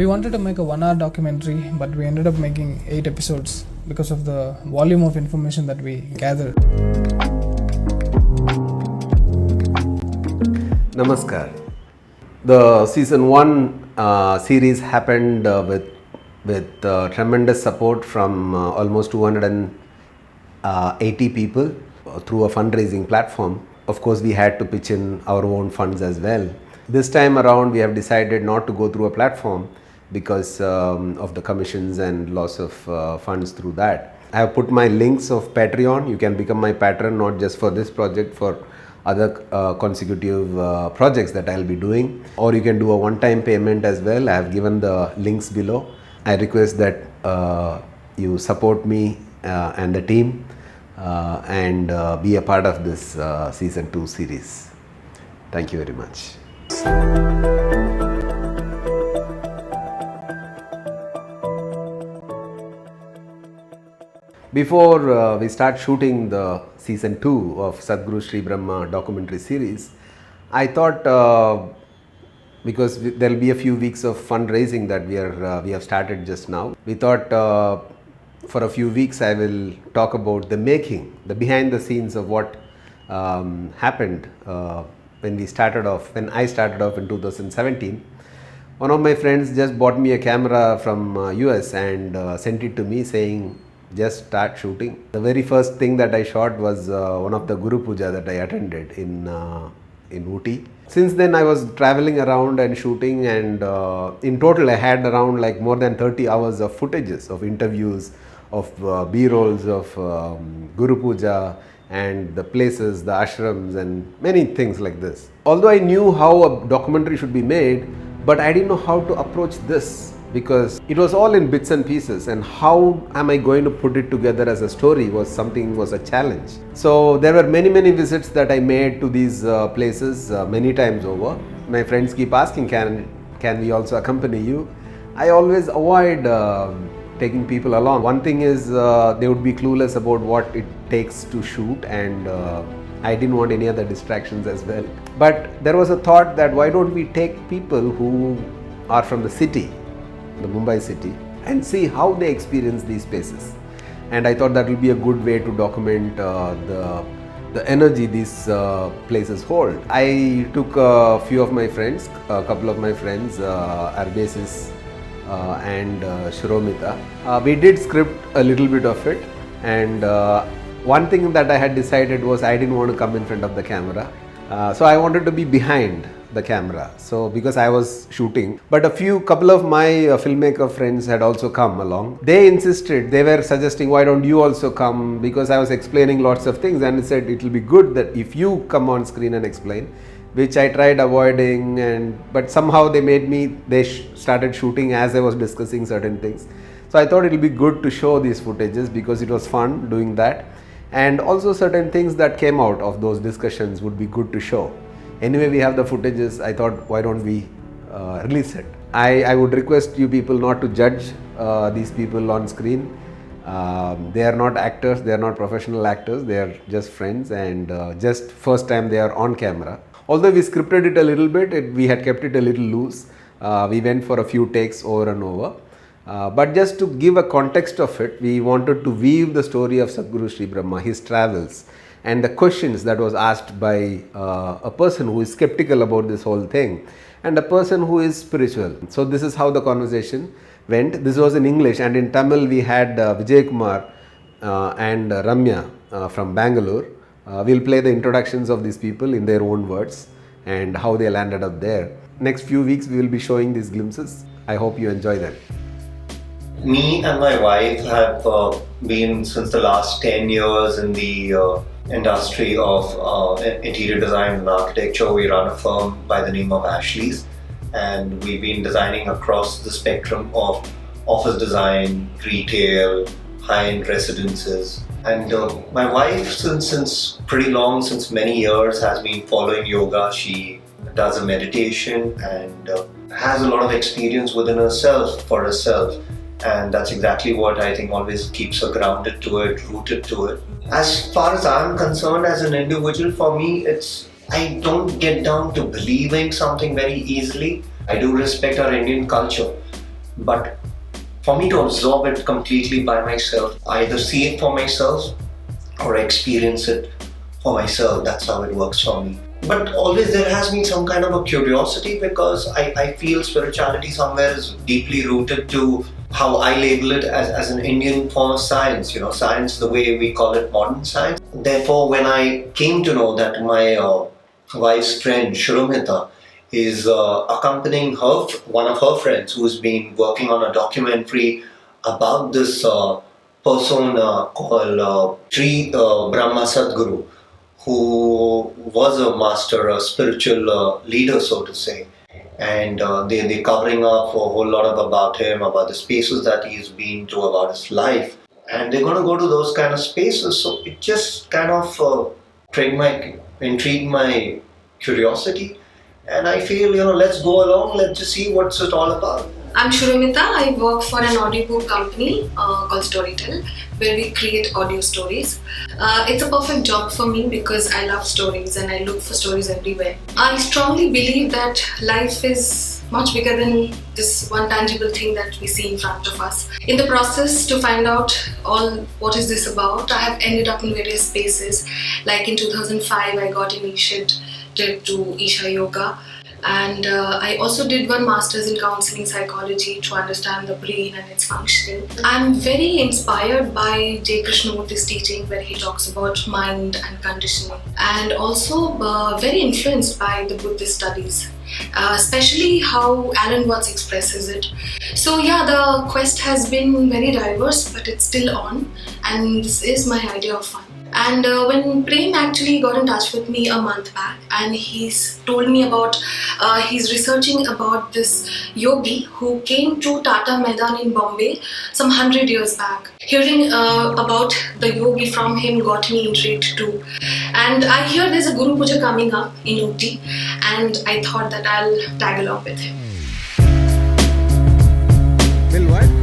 We wanted to make a 1-hour documentary, but we ended up making 8 episodes because of the volume of information that we gathered. Namaskar. The Season 1 series happened with tremendous support from almost 280 people through a fundraising platform. Of course, we had to pitch in our own funds as well. This time around, we have decided not to go through a platform because of the commissions and loss of funds through that. I have put my links of Patreon. You can become my patron, not just for this project, for other consecutive projects that I'll be doing, or you can do a one-time payment as well. I have given the links below. I request that you support me and the team and be a part of this Season 2 series. Thank you very much. Before we start shooting the Season 2 of Sadhguru Shribrahma documentary series, I thought because there will be a few weeks of fundraising that we have started just now, we thought for a few weeks I will talk about the behind the scenes of what happened when I started off in 2017. One of my friends just bought me a camera from US and sent it to me saying, just start shooting. The very first thing that I shot was one of the Guru Puja that I attended in Ooty. Since then I was traveling around and shooting, and in total I had around like more than 30 hours of footages of interviews, of B-rolls of Guru Puja and the places, the ashrams and many things like this. Although I knew how a documentary should be made, but I didn't know how to approach this, because it was all in bits and pieces, and how am I going to put it together as a story was a challenge. So there were many visits that I made to these places many times over. My friends keep asking, can we also accompany you? I always avoid taking people along. One thing is they would be clueless about what it takes to shoot, and I didn't want any other distractions as well. But there was a thought that why don't we take people who are from the city, the Mumbai city, and see how they experience these spaces. And I thought that will be a good way to document the energy these places hold. I took a few of my friends, a couple of my friends, 𝘀𝗂𝗽𝗍 and 𝘀𝗂𝗽𝗍. We did script a little bit of it, and one thing that I had decided was I didn't want to come in front of the camera. So I wanted to be behind the camera, so because I was shooting. But a couple of my filmmaker friends had also come along. They insisted, they were suggesting, why don't you also come, because I was explaining lots of things, and they said it will be good that if you come on screen and explain, which I tried avoiding, but somehow they started shooting as I was discussing certain things. So I thought it will be good to show these footages because it was fun doing that, and also certain things that came out of those discussions would be good to show. Anyway, we have the footages. I thought, why don't we release it? I would request you people not to judge these people on screen. They are not actors, they are not professional actors, they are just friends, and just first time they are on camera. Although we scripted it a little bit, we had kept it a little loose. We went for a few takes over and over. But just to give a context of it, we wanted to weave the story of Sadhguru Shribrahma, his travels, and the questions that was asked by a person who is skeptical about this whole thing, and a person who is spiritual. So this is how the conversation went. This was in English, and in Tamil we had 𝘂𝗪𝗀 and Ramya from Bangalore. We'll play the introductions of these people in their own words and how they landed up there. Next few weeks we will be showing these glimpses. I hope you enjoy them. Me and my wife have been since the last 10 years in the industry of interior design and architecture. We run a firm by the name of Ashley's, and we've been designing across the spectrum of office design, retail, high-end residences. And my wife, since pretty long, since many years, has been following yoga. She does a meditation and has a lot of experience within herself, for herself. And that's exactly what I think always keeps her grounded to it, rooted to it. As far as I'm concerned as an individual, for me, I don't get down to believing something very easily. I do respect our Indian culture, but for me to absorb it completely by myself, either see it for myself or experience it for myself. That's how it works for me. But always there has been some kind of a curiosity, because I feel spirituality somewhere is deeply rooted to how I label it as an Indian form of science, science the way we call it modern science. Therefore, when I came to know that my wife's friend hes𝗲𝗍𝗍 is accompanying one of her friends who's been working on a documentary about this person called Shribrahma Sadhguru, who was a master, a spiritual leader, so to say. And they're covering up a whole lot about him, about the spaces that he's been to, about his life. And they're going to go to those kind of spaces. So it just kind of intrigued my curiosity. And I feel, let's go along, let's just see what's it all about. I'm hes𝗲𝗍𝗍. I work for an audiobook company called Storytel, where we create audio stories. It's a perfect job for me because I love stories and I look for stories everywhere. I strongly believe that life is much bigger than this one tangible thing that we see in front of us. In the process to find out what is this about, I have ended up in various spaces. Like in 2005, I got initiated to Isha Yoga. And I also did one master's in counseling psychology to understand the brain and its functioning. I'm very inspired by 𝘀𝗂𝗽𝗍's teaching, where he talks about mind and conditioning, and also very influenced by the Buddhist studies, especially how Alan Watts expresses it. So yeah, the quest has been very diverse, but it's still on, and this is my idea of fun. And when Prem actually got in touch with me a month back, and he's told me about, he's researching about this yogi who came to Tata Maidan in Bombay some 100 years back. Hearing about the yogi from him got me intrigued too. And I hear there's a Guru Puja coming up in Ooty, and I thought that I'll tag along with him. Well, what?